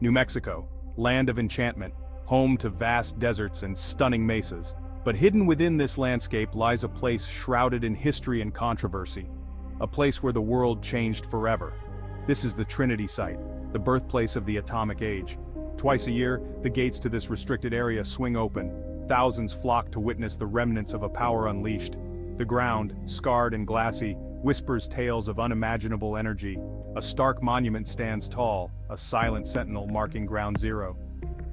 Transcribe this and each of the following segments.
New Mexico, land of enchantment, home to vast deserts and stunning mesas. But hidden within this landscape lies a place shrouded in history and controversy. A place where the world changed forever. This is the Trinity Site, the birthplace of the atomic age. Twice a year, the gates to this restricted area swing open. Thousands flock to witness the remnants of a power unleashed. The ground, scarred and glassy, whispers tales of unimaginable energy. A stark monument stands tall, a silent sentinel marking ground zero.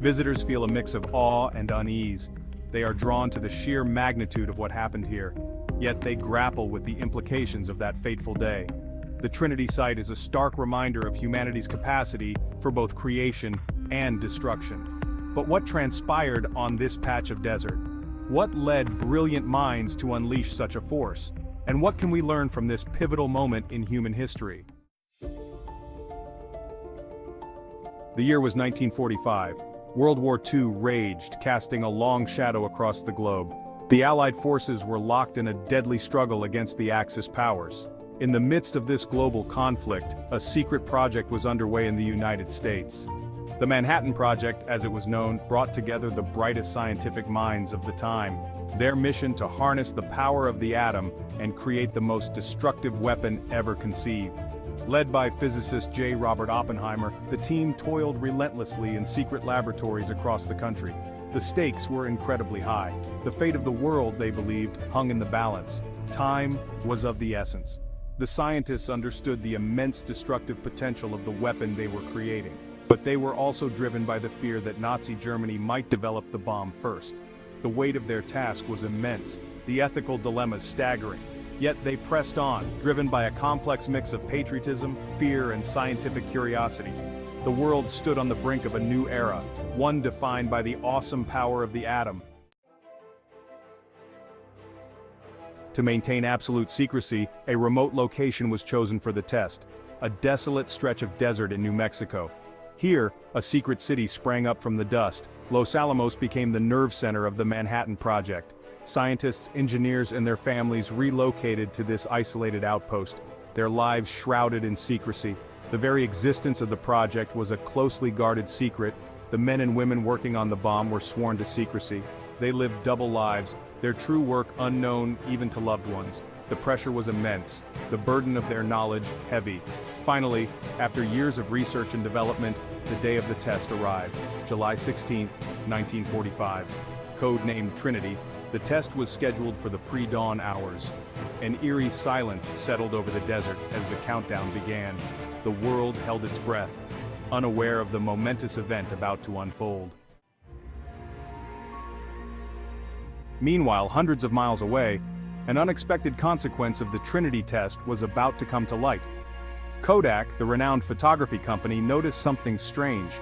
Visitors feel a mix of awe and unease. They are drawn to the sheer magnitude of what happened here, yet they grapple with the implications of that fateful day. The Trinity Site is a stark reminder of humanity's capacity for both creation and destruction. But what transpired on this patch of desert? What led brilliant minds to unleash such a force? And what can we learn from this pivotal moment in human history? The year was 1945. World War II raged, casting a long shadow across the globe. The Allied forces were locked in a deadly struggle against the Axis powers. In the midst of this global conflict, a secret project was underway in the United States. The Manhattan Project, as it was known, brought together the brightest scientific minds of the time. Their mission to harness the power of the atom and create the most destructive weapon ever conceived. Led by physicist J. Robert Oppenheimer, the team toiled relentlessly in secret laboratories across the country. The stakes were incredibly high. The fate of the world, they believed, hung in the balance. Time was of the essence. The scientists understood the immense destructive potential of the weapon they were creating. But they were also driven by the fear that Nazi Germany might develop the bomb first. The weight of their task was immense, the ethical dilemmas staggering. Yet they pressed on, driven by a complex mix of patriotism, fear, and scientific curiosity. The world stood on the brink of a new era, one defined by the awesome power of the atom. To maintain absolute secrecy, a remote location was chosen for the test, a desolate stretch of desert in New Mexico. Here, a secret city sprang up from the dust. Los Alamos became the nerve center of the Manhattan Project. Scientists, engineers, and their families relocated to this isolated outpost, their lives shrouded in secrecy. The very existence of the project was a closely guarded secret. The men and women working on the bomb were sworn to secrecy. They lived double lives, their true work unknown even to loved ones. The pressure was immense, the burden of their knowledge heavy. Finally, after years of research and development, the day of the test arrived, July 16, 1945. Code-named Trinity, the test was scheduled for the pre-dawn hours. An eerie silence settled over the desert as the countdown began. The world held its breath, unaware of the momentous event about to unfold. Meanwhile, hundreds of miles away, an unexpected consequence of the Trinity test was about to come to light. Kodak, the renowned photography company, noticed something strange.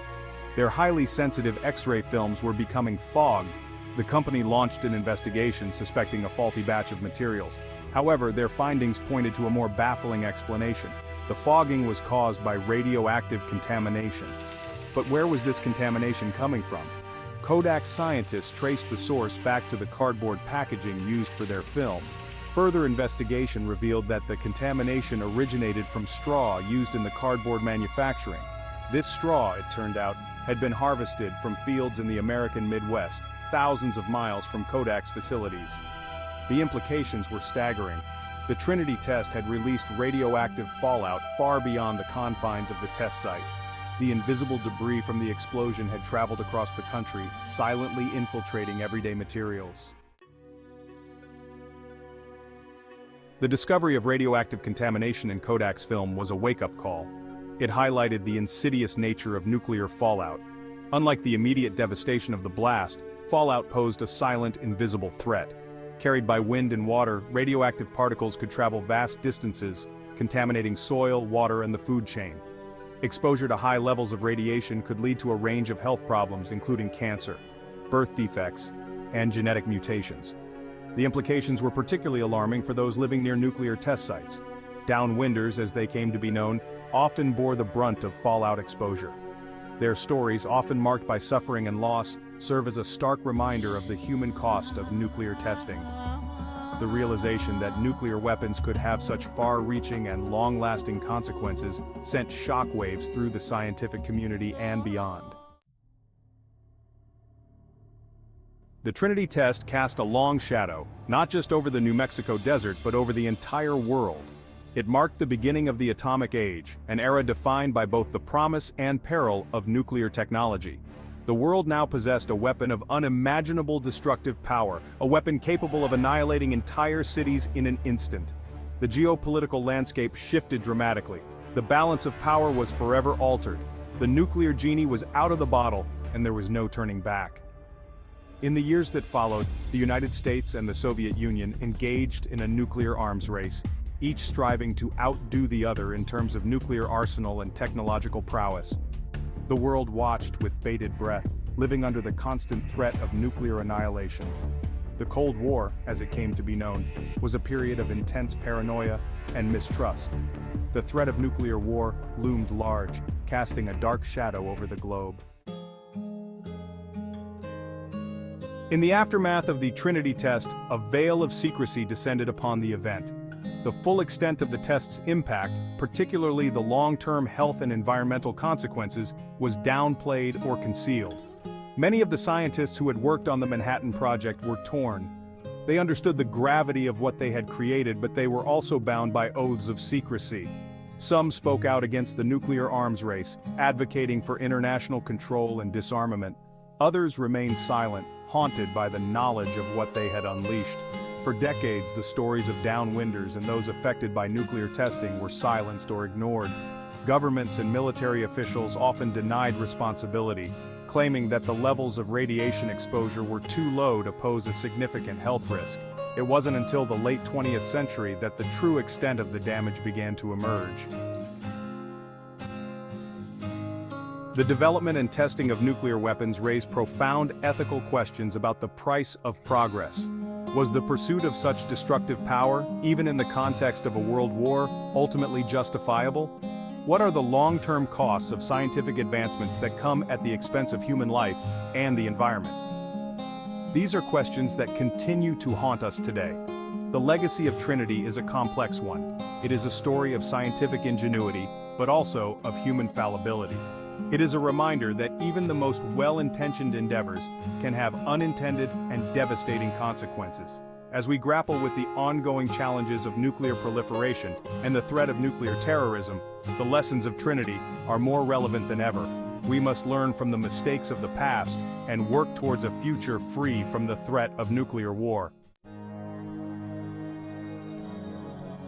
Their highly sensitive X-ray films were becoming fogged. The company launched an investigation suspecting a faulty batch of materials. However, their findings pointed to a more baffling explanation. The fogging was caused by radioactive contamination. But where was this contamination coming from? Kodak scientists traced the source back to the cardboard packaging used for their film. Further investigation revealed that the contamination originated from straw used in the cardboard manufacturing. This straw, it turned out, had been harvested from fields in the American Midwest, thousands of miles from Kodak's facilities. The implications were staggering. The Trinity test had released radioactive fallout far beyond the confines of the test site. The invisible debris from the explosion had traveled across the country, silently infiltrating everyday materials. The discovery of radioactive contamination in Kodak's film was a wake-up call. It highlighted the insidious nature of nuclear fallout. Unlike the immediate devastation of the blast, fallout posed a silent, invisible threat. Carried by wind and water, radioactive particles could travel vast distances, contaminating soil, water, and the food chain. Exposure to high levels of radiation could lead to a range of health problems including cancer, birth defects, and genetic mutations. The implications were particularly alarming for those living near nuclear test sites. Downwinders, as they came to be known, often bore the brunt of fallout exposure. Their stories, often marked by suffering and loss, serve as a stark reminder of the human cost of nuclear testing. The realization that nuclear weapons could have such far-reaching and long-lasting consequences sent shockwaves through the scientific community and beyond. The Trinity test cast a long shadow, not just over the New Mexico desert but over the entire world. It marked the beginning of the atomic age, an era defined by both the promise and peril of nuclear technology. The world now possessed a weapon of unimaginable destructive power, a weapon capable of annihilating entire cities in an instant. The geopolitical landscape shifted dramatically. The balance of power was forever altered. The nuclear genie was out of the bottle, and there was no turning back. In the years that followed, the United States and the Soviet Union engaged in a nuclear arms race, each striving to outdo the other in terms of nuclear arsenal and technological prowess. The world watched with bated breath, living under the constant threat of nuclear annihilation. The Cold War, as it came to be known, was a period of intense paranoia and mistrust. The threat of nuclear war loomed large, casting a dark shadow over the globe. In the aftermath of the Trinity test, a veil of secrecy descended upon the event. The full extent of the test's impact, particularly the long-term health and environmental consequences, was downplayed or concealed. Many of the scientists who had worked on the Manhattan Project were torn. They understood the gravity of what they had created, but they were also bound by oaths of secrecy. Some spoke out against the nuclear arms race, advocating for international control and disarmament. Others remained silent, haunted by the knowledge of what they had unleashed. For decades, the stories of downwinders and those affected by nuclear testing were silenced or ignored. Governments and military officials often denied responsibility, claiming that the levels of radiation exposure were too low to pose a significant health risk. It wasn't until the late 20th century that the true extent of the damage began to emerge. The development and testing of nuclear weapons raised profound ethical questions about the price of progress. Was the pursuit of such destructive power, even in the context of a world war, ultimately justifiable? What are the long-term costs of scientific advancements that come at the expense of human life and the environment? These are questions that continue to haunt us today. The legacy of Trinity is a complex one. It is a story of scientific ingenuity, but also of human fallibility. It is a reminder that even the most well-intentioned endeavors can have unintended and devastating consequences. As we grapple with the ongoing challenges of nuclear proliferation and the threat of nuclear terrorism, the lessons of Trinity are more relevant than ever. We must learn from the mistakes of the past and work towards a future free from the threat of nuclear war.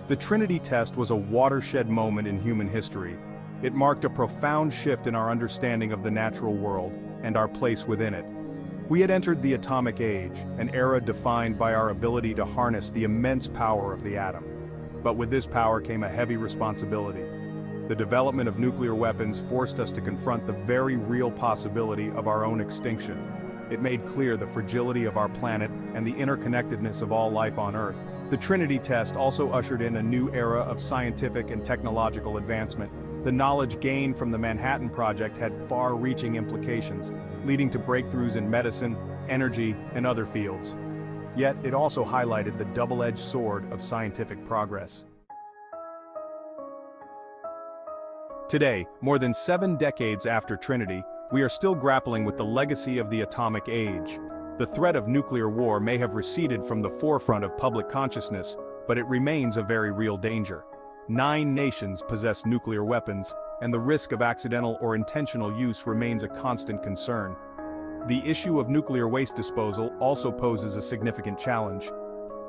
The Trinity test was a watershed moment in human history. It marked a profound shift in our understanding of the natural world and our place within it. We had entered the atomic age, an era defined by our ability to harness the immense power of the atom. But with this power came a heavy responsibility. The development of nuclear weapons forced us to confront the very real possibility of our own extinction. It made clear the fragility of our planet and the interconnectedness of all life on Earth. The Trinity test also ushered in a new era of scientific and technological advancement. The knowledge gained from the Manhattan Project had far-reaching implications, leading to breakthroughs in medicine, energy, and other fields. Yet, it also highlighted the double-edged sword of scientific progress. Today, more than 7 decades after Trinity, we are still grappling with the legacy of the atomic age. The threat of nuclear war may have receded from the forefront of public consciousness, but it remains a very real danger. 9 nations possess nuclear weapons, and the risk of accidental or intentional use remains a constant concern. The issue of nuclear waste disposal also poses a significant challenge.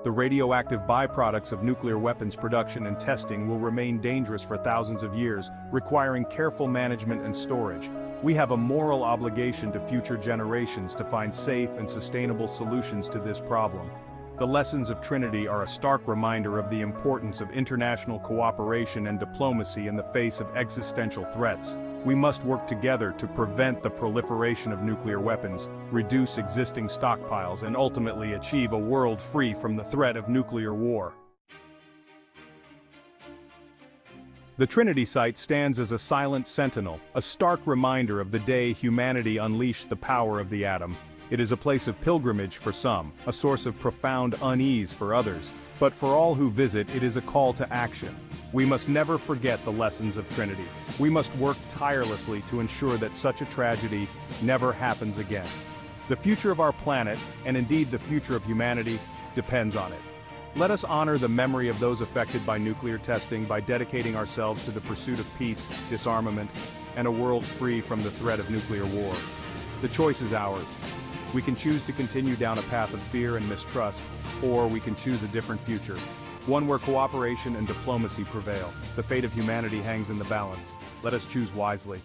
The radioactive byproducts of nuclear weapons production and testing will remain dangerous for thousands of years, requiring careful management and storage. We have a moral obligation to future generations to find safe and sustainable solutions to this problem. The lessons of Trinity are a stark reminder of the importance of international cooperation and diplomacy in the face of existential threats. We must work together to prevent the proliferation of nuclear weapons, reduce existing stockpiles, and ultimately achieve a world free from the threat of nuclear war. The Trinity site stands as a silent sentinel, a stark reminder of the day humanity unleashed the power of the atom. It is a place of pilgrimage for some, a source of profound unease for others, but for all who visit it is a call to action. We must never forget the lessons of Trinity. We must work tirelessly to ensure that such a tragedy never happens again. The future of our planet, and indeed the future of humanity, depends on it. Let us honor the memory of those affected by nuclear testing by dedicating ourselves to the pursuit of peace, disarmament, and a world free from the threat of nuclear war. The choice is ours. We can choose to continue down a path of fear and mistrust, or we can choose a different future, one where cooperation and diplomacy prevail. The fate of humanity hangs in the balance. Let us choose wisely.